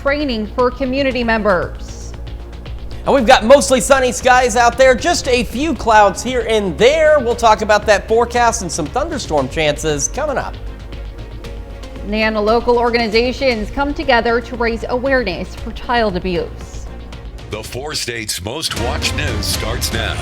training for community members. And we've got mostly sunny skies out there, just a few clouds here and there. We'll talk about that forecast and some thunderstorm chances coming up. And local organizations come together to raise awareness for child abuse. The 4 states' most watched news starts now.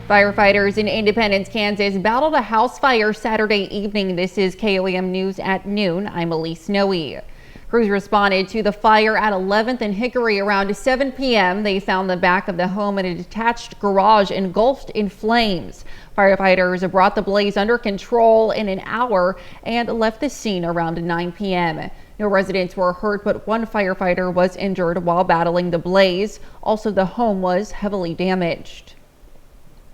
Firefighters in Independence, Kansas battled a house fire Saturday evening. This is KOAM News at noon. I'm Elise Noe. Crews responded to the fire at 11th and Hickory around 7 p.m. They found the back of the home in a detached garage engulfed in flames. Firefighters brought the blaze under control in an hour and left the scene around 9 p.m. No residents were hurt, but one firefighter was injured while battling the blaze. Also, the home was heavily damaged.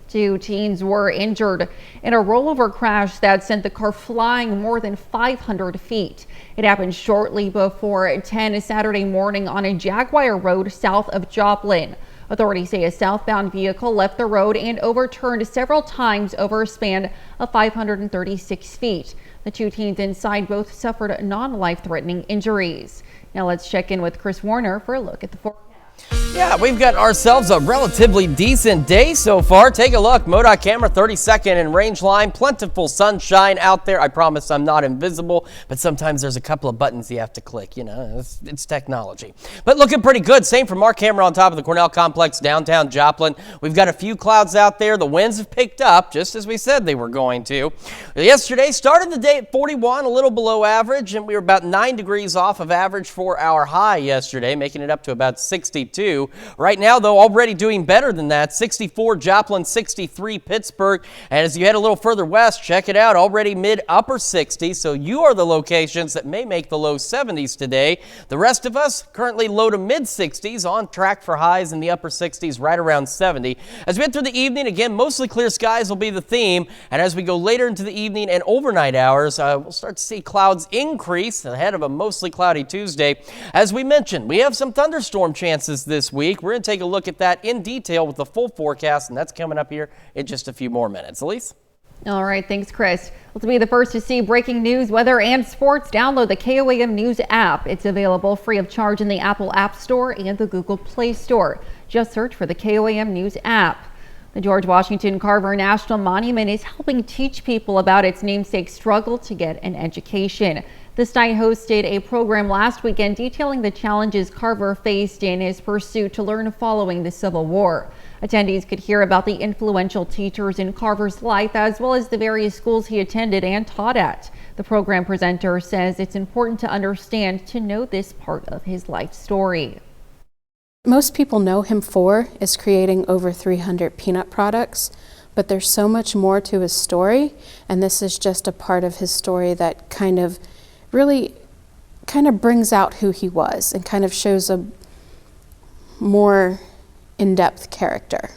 2 teens were injured in a rollover crash that sent the car flying more than 500 feet. It happened shortly before 10 Saturday morning on a Jaguar road south of Joplin. Authorities say a southbound vehicle left the road and overturned several times over a span of 536 feet. The 2 teens inside both suffered non-life-threatening injuries. Now let's check in with Chris Warner for a look at the forecast. Yeah, we've got ourselves a relatively decent day so far. Take a look. MoDOT camera 32nd and range line. Plentiful sunshine out there. I promise I'm not invisible, but sometimes there's a couple of buttons you have to click. You know, it's technology. But looking pretty good. Same from our camera on top of the Cornell Complex, downtown Joplin. We've got a few clouds out there. The winds have picked up, just as we said they were going to. Yesterday, started the day at 41, a little below average, and we were about 9 degrees off of average for our high yesterday, making it up to about 62. Right now, though, already doing better than that. 64 Joplin, 63 Pittsburgh. And as you head a little further west, check it out, already mid-upper 60s. So you are the locations that may make the low 70s today. The rest of us currently low to mid-60s, on track for highs in the upper 60s, right around 70. As we head through the evening, again, mostly clear skies will be the theme. And as we go later into the evening and overnight hours, we'll start to see clouds increase ahead of a mostly cloudy Tuesday. As we mentioned, we have some thunderstorm chances this week. We're going to take a look at that in detail with the full forecast, and that's coming up here in just a few more minutes. Elise? All right, thanks, Chris. Well, to be the first to see breaking news, weather, and sports, download the KOAM News app. It's available free of charge in the Apple App Store and the Google Play Store. Just search for the KOAM News app. The George Washington Carver National Monument is helping teach people about its namesake's struggle to get an education. The site hosted a program last weekend detailing the challenges Carver faced in his pursuit to learn following the Civil War. Attendees could hear about the influential teachers in Carver's life, as well as the various schools he attended and taught at. The program presenter says it's important to understand to know this part of his life story. Most people know him for is creating over 300 peanut products, but there's so much more to his story, and this is just a part of his story that really brings out who he was and kind of shows a more in-depth character.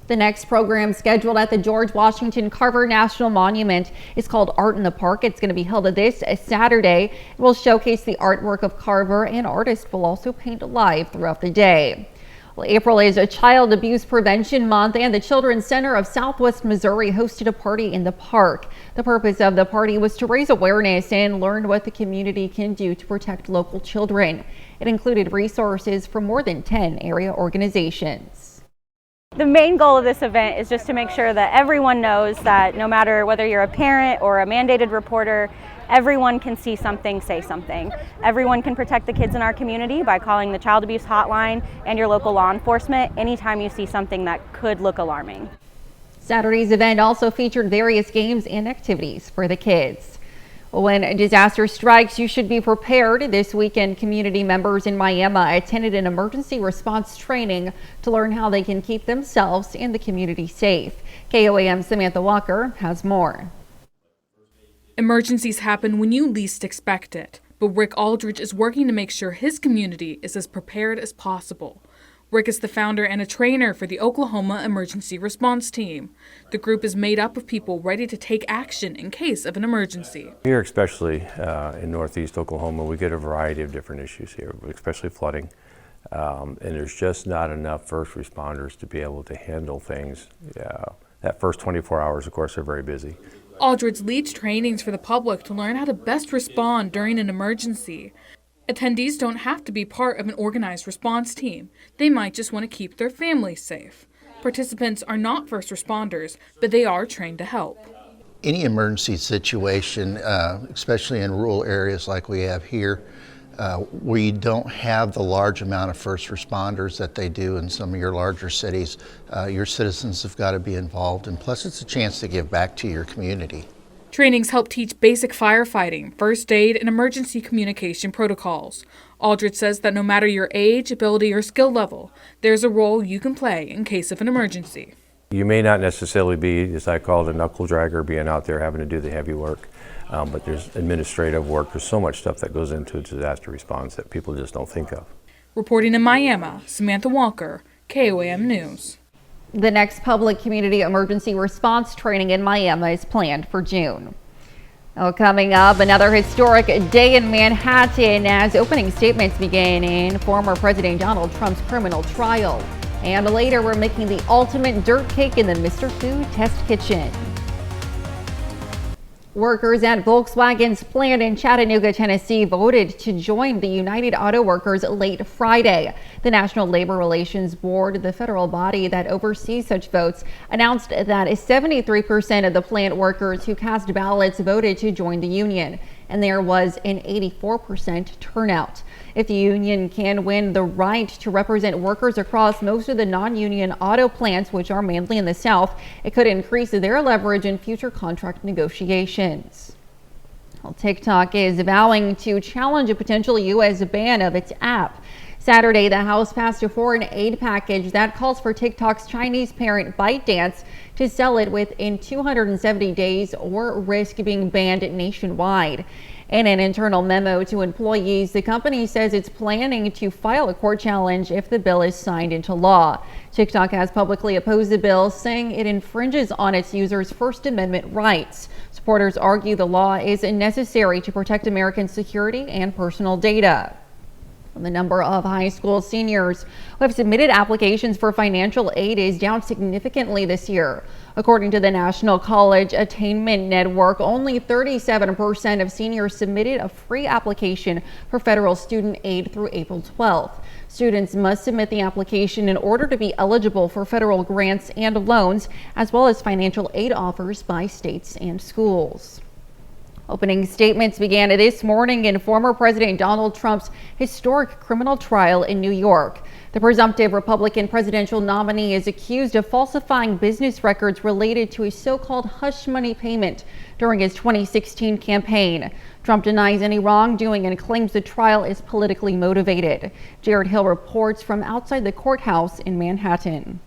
The next program scheduled at the George Washington Carver National Monument is called Art in the Park. It's going to be held this Saturday. It will showcase the artwork of Carver, and artists will also paint live throughout the day. Well, April is a Child Abuse Prevention Month, and the Children's Center of Southwest Missouri hosted a party in the park. The purpose of the party was to raise awareness and learn what the community can do to protect local children. It included resources from more than 10 area organizations. The main goal of this event is just to make sure that everyone knows that no matter whether you're a parent or a mandated reporter, everyone can see something, say something. Everyone can protect the kids in our community by calling the Child Abuse Hotline and your local law enforcement anytime you see something that could look alarming. Saturday's event also featured various games and activities for the kids. When a disaster strikes, you should be prepared. This weekend, community members in Miami attended an emergency response training to learn how they can keep themselves and the community safe. KOAM's Samantha Walker has more. Emergencies happen when you least expect it, but Rick Aldridge is working to make sure his community is as prepared as possible. Rick is the founder and a trainer for the Oklahoma Emergency Response Team. The group is made up of people ready to take action in case of an emergency. Here, especially in northeast Oklahoma, we get a variety of different issues here, especially flooding. And there's just not enough first responders to be able to handle things. That first 24 hours, of course, are very busy. Aldridge leads trainings for the public to learn how to best respond during an emergency. Attendees don't have to be part of an organized response team. They might just want to keep their families safe. Participants are not first responders, but they are trained to help. Any emergency situation, especially in rural areas like we have here, where you don't have the large amount of first responders that they do in some of your larger cities, your citizens have got to be involved, and plus it's a chance to give back to your community. Trainings help teach basic firefighting, first aid, and emergency communication protocols. Aldridge says that no matter your age, ability, or skill level, there's a role you can play in case of an emergency. You may not necessarily be, as I call it, a knuckle dragger, being out there having to do the heavy work, but there's administrative work. There's so much stuff that goes into a disaster response that people just don't think of. Reporting in Miami, Samantha Walker, KOAM News. The next public community emergency response training in Miami is planned for June. Well, coming up, another historic day in Manhattan as opening statements begin in former President Donald Trump's criminal trial. And later, we're making the ultimate dirt cake in the Mr. Food test kitchen. Workers at Volkswagen's plant in Chattanooga, Tennessee voted to join the United Auto Workers late Friday. The National Labor Relations Board, the federal body that oversees such votes, announced that 73% of the plant workers who cast ballots voted to join the union, and there was an 84% turnout. If the union can win the right to represent workers across most of the non-union auto plants, which are mainly in the South, it could increase their leverage in future contract negotiations. Well, TikTok is vowing to challenge a potential U.S. ban of its app. Saturday, the House passed a foreign aid package that calls for TikTok's Chinese parent ByteDance to sell it within 270 days or risk being banned nationwide. In an internal memo to employees, the company says it's planning to file a court challenge if the bill is signed into law. TikTok has publicly opposed the bill, saying it infringes on its users' First Amendment rights. Supporters argue the law is necessary to protect American security and personal data. The number of high school seniors who have submitted applications for financial aid is down significantly this year. According to the National College Attainment Network, only 37% of seniors submitted a free application for federal student aid through April 12th. Students must submit the application in order to be eligible for federal grants and loans, as well as financial aid offers by states and schools. Opening statements began this morning in former President Donald Trump's historic criminal trial in New York. The presumptive Republican presidential nominee is accused of falsifying business records related to a so-called hush money payment during his 2016 campaign. Trump denies any wrongdoing and claims the trial is politically motivated. Jared Hill reports from outside the courthouse in Manhattan.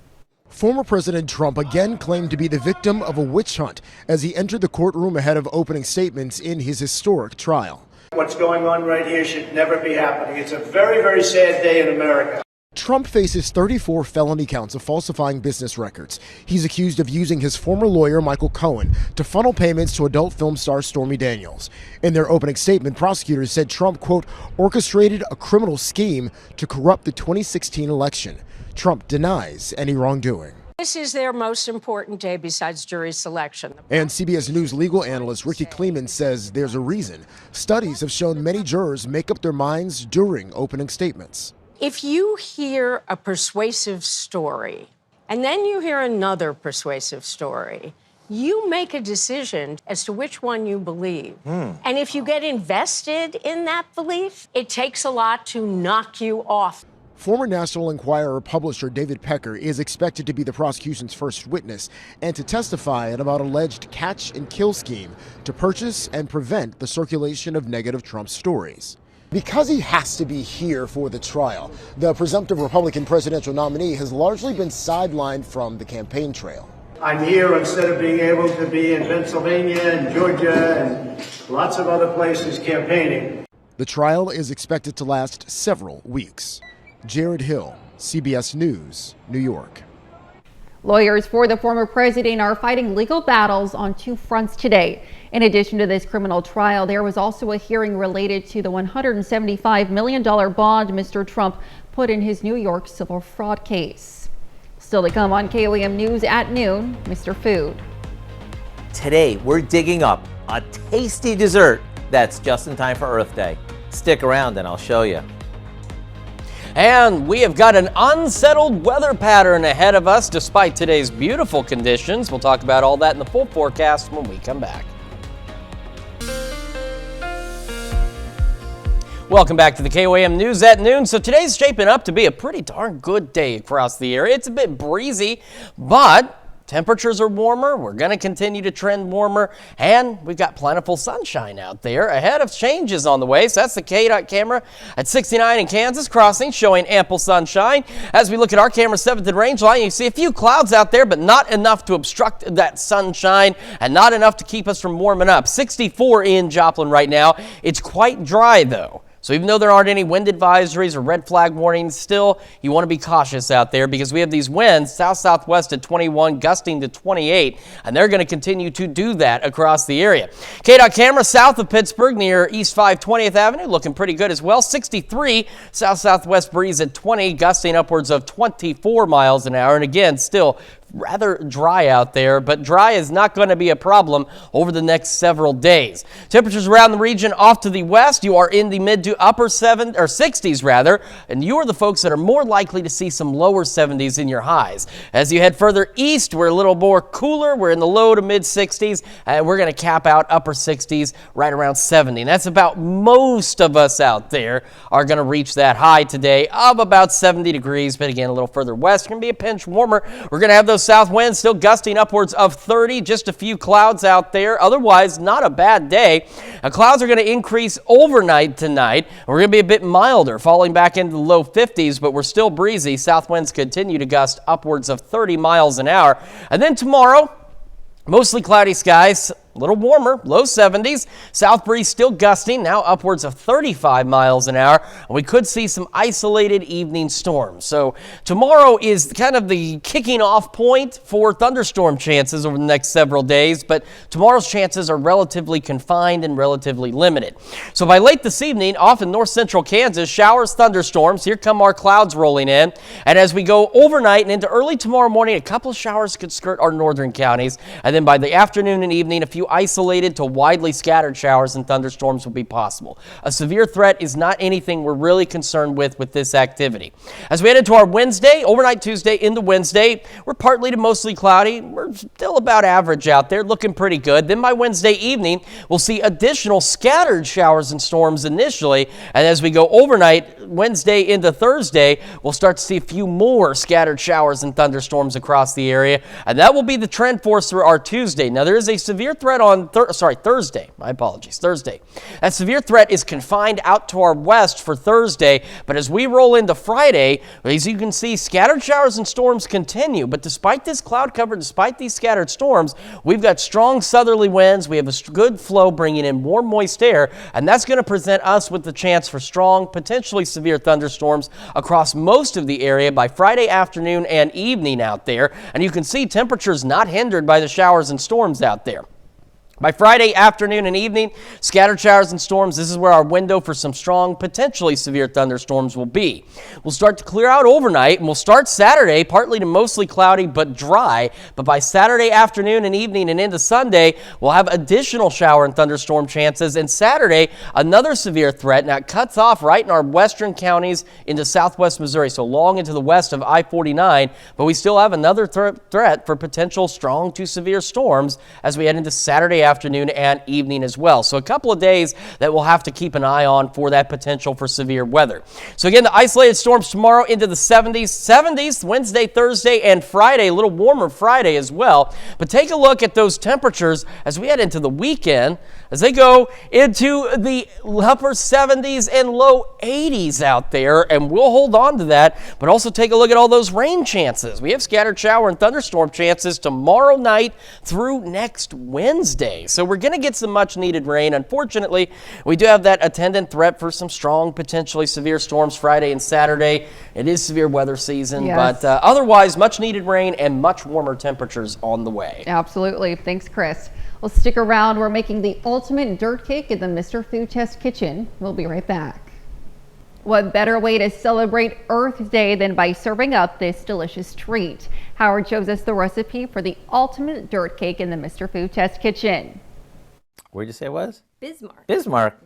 Former President Trump again claimed to be the victim of a witch hunt as he entered the courtroom ahead of opening statements in his historic trial. What's going on right here should never be happening. It's a very, very sad day in America. Trump faces 34 felony counts of falsifying business records. He's accused of using his former lawyer, Michael Cohen, to funnel payments to adult film star Stormy Daniels. In their opening statement, prosecutors said Trump, quote, orchestrated a criminal scheme to corrupt the 2016 election. Trump denies any wrongdoing. This is their most important day besides jury selection. And CBS News legal analyst Ricky Kleeman says there's a reason. Studies have shown many jurors make up their minds during opening statements. If you hear a persuasive story and then you hear another persuasive story, you make a decision as to which one you believe. And if you get invested in that belief, it takes a lot to knock you off. Former National Enquirer publisher David Pecker is expected to be the prosecution's first witness and to testify about alleged catch-and-kill scheme to purchase and prevent the circulation of negative Trump stories. Because he has to be here for the trial, the presumptive Republican presidential nominee has largely been sidelined from the campaign trail. I'm here instead of being able to be in Pennsylvania and Georgia and lots of other places campaigning. The trial is expected to last several weeks. Jared Hill, CBS News, New York. Lawyers for the former president are fighting legal battles on two fronts today. In addition to this criminal trial, there was also a hearing related to the $175 million bond Mr. Trump put in his New York civil fraud case. Still to come on KOAM News at noon, Mr. Food. Today, we're digging up a tasty dessert that's just in time for Earth Day. Stick around and I'll show you. And we have got an unsettled weather pattern ahead of us despite today's beautiful conditions. We'll talk about all that in the full forecast when we come back. Welcome back to the KOAM News at Noon. So today's shaping up to be a pretty darn good day across the area. It's a bit breezy, but temperatures are warmer. We're going to continue to trend warmer, and we've got plentiful sunshine out there ahead of changes on the way. So that's the KDOT camera at 69 in Kansas Crossing showing ample sunshine. As we look at our camera 7th and range line, you see a few clouds out there, but not enough to obstruct that sunshine and not enough to keep us from warming up. 64 in Joplin right now. It's quite dry though. So even though there aren't any wind advisories or red flag warnings, still you want to be cautious out there because we have these winds south-southwest at 21, gusting to 28, and they're going to continue to do that across the area. KDOT camera south of Pittsburgh near East 520th Avenue, looking pretty good as well. 63 south-southwest breeze at 20, gusting upwards of 24 miles an hour, and again, still rather dry out there, but dry is not going to be a problem over the next several days. Temperatures around the region off to the west, you are in the mid to upper 60s rather, and you are the folks that are more likely to see some lower 70s in your highs. As you head further east, we're a little more cooler. We're in the low to mid 60s, and we're going to cap out upper 60s right around 70. And that's about most of us out there are going to reach that high today of about 70 degrees, but again, a little further west, going to be a pinch warmer. We're going to have those south winds still gusting upwards of 30, just a few clouds out there. Otherwise, not a bad day. Clouds are going to increase overnight tonight. We're going to be a bit milder, falling back into the low 50s, but we're still breezy. South winds continue to gust upwards of 30 miles an hour. And then tomorrow, mostly cloudy skies. A little warmer, low 70s. South breeze still gusting, now upwards of 35 miles an hour. And we could see some isolated evening storms. So tomorrow is kind of the kicking off point for thunderstorm chances over the next several days. But tomorrow's chances are relatively confined and relatively limited. So by late this evening, off in north central Kansas, showers, thunderstorms. Here come our clouds rolling in. And as we go overnight and into early tomorrow morning, a couple of showers could skirt our northern counties. And then by the afternoon and evening, a few isolated to widely scattered showers and thunderstorms will be possible. A severe threat is not anything we're really concerned with this activity. As we head into our Wednesday, overnight Tuesday into Wednesday, we're partly to mostly cloudy. We're still about average out there, looking pretty good. Then by Wednesday evening, we'll see additional scattered showers and storms initially. And as we go overnight, Wednesday into Thursday, we'll start to see a few more scattered showers and thunderstorms across the area. And that will be the trend for us through our Tuesday. Now, there is a severe threat on Thursday. My apologies, Thursday. That severe threat is confined out to our west for Thursday, but as we roll into Friday, as you can see, scattered showers and storms continue. But despite this cloud cover, despite these scattered storms, we've got strong southerly winds. We have a good flow bringing in warm, moist air, and that's going to present us with the chance for strong, potentially severe thunderstorms across most of the area by Friday afternoon and evening out there. And you can see temperatures not hindered by the showers and storms out there. By Friday afternoon and evening, scattered showers and storms, this is where our window for some strong, potentially severe thunderstorms will be. We'll start to clear out overnight, and we'll start Saturday partly to mostly cloudy but dry. But by Saturday afternoon and evening and into Sunday, we'll have additional shower and thunderstorm chances. And Saturday, another severe threat. Now, it cuts off right in our western counties into southwest Missouri, so long into the west of I-49. But we still have another threat for potential strong to severe storms as we head into Saturday afternoon and evening as well. So a couple of days that we'll have to keep an eye on for that potential for severe weather. So again, the isolated storms tomorrow into the 70s, Wednesday, Thursday, and Friday. A little warmer Friday as well. But take a look at those temperatures as we head into the weekend, as they go into the upper 70s and low 80s out there, and we'll hold on to that. But also take a look at all those rain chances. We have scattered shower and thunderstorm chances tomorrow night through next Wednesday. So we're going to get some much needed rain. Unfortunately, we do have that attendant threat for some strong, potentially severe storms Friday and Saturday. It is severe weather season, yes. But otherwise much needed rain and much warmer temperatures on the way. Absolutely. Thanks, Chris. Well, stick around. We're making the ultimate dirt cake in the Mr. Food Test kitchen. We'll be right back. What better way to celebrate Earth Day than by serving up this delicious treat? Howard shows us the recipe for the ultimate dirt cake in the Mr. Food Test Kitchen. Where'd you say it was? Bismarck. Bismarck.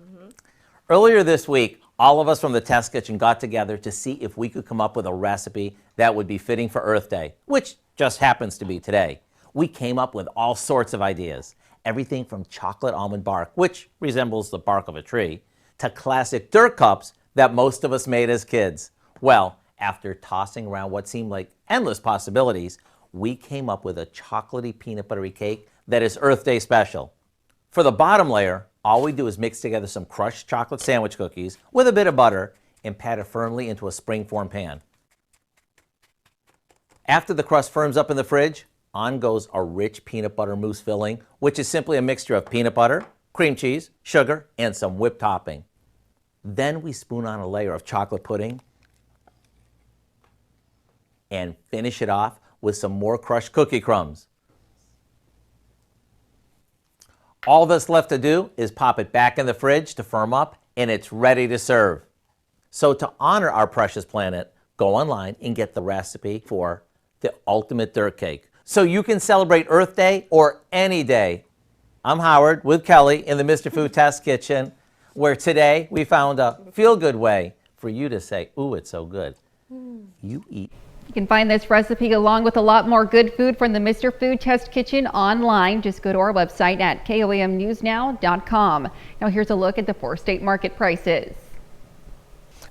Earlier this week, all of us from the test kitchen got together to see if we could come up with a recipe that would be fitting for Earth Day, which just happens to be today. We came up with all sorts of ideas, everything from chocolate almond bark, which resembles the bark of a tree, to classic dirt cups that most of us made as kids. Well, after tossing around what seemed like endless possibilities, we came up with a chocolatey peanut buttery cake that is Earth Day special. For the bottom layer, all we do is mix together some crushed chocolate sandwich cookies with a bit of butter and pat it firmly into a springform pan. After the crust firms up in the fridge, on goes a rich peanut butter mousse filling, which is simply a mixture of peanut butter, cream cheese, sugar, and some whipped topping. Then we spoon on a layer of chocolate pudding and finish it off with some more crushed cookie crumbs. All that's left to do is pop it back in the fridge to firm up, and it's ready to serve. So to honor our precious planet, go online and get the recipe for the ultimate dirt cake, so you can celebrate Earth Day or any day. I'm Howard with Kelly in the Mr. Food Test Kitchen, where today we found a feel-good way for you to say, ooh, it's so good. You eat. You can find this recipe along with a lot more good food from the Mr. Food Test Kitchen online. Just go to our website at KOAMnewsnow.com. Now here's a look at the 4-state market prices.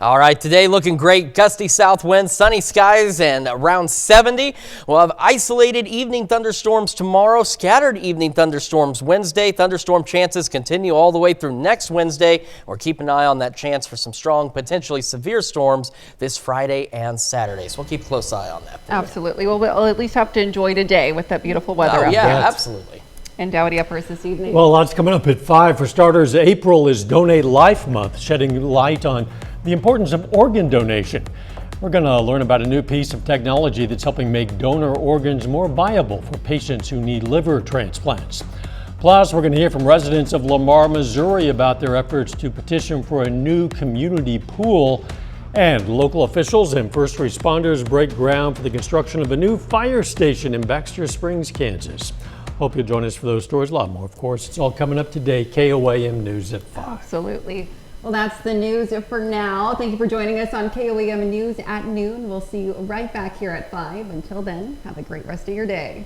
All right, today looking great. Gusty south winds, sunny skies, and around 70. We'll have isolated evening thunderstorms tomorrow, scattered evening thunderstorms Wednesday. Thunderstorm chances continue all the way through next Wednesday. We're keeping an eye on that chance for some strong, potentially severe storms this Friday and Saturday. So we'll keep a close eye on that. Absolutely. Well, we'll at least have to enjoy today with that beautiful weather. Oh, yeah, absolutely. And Dowdy uppers this evening. Well, lots coming up at 5. For starters, April is Donate Life Month, shedding light on the importance of organ donation. We're going to learn about a new piece of technology that's helping make donor organs more viable for patients who need liver transplants. Plus, we're going to hear from residents of Lamar, Missouri about their efforts to petition for a new community pool. And local officials and first responders break ground for the construction of a new fire station in Baxter Springs, Kansas. Hope you'll join us for those stories. A lot more, of course. It's all coming up today. KOAM News at 5. Absolutely. Well, that's the news for now. Thank you for joining us on KOAM News at noon. We'll see you right back here at 5. Until then, have a great rest of your day.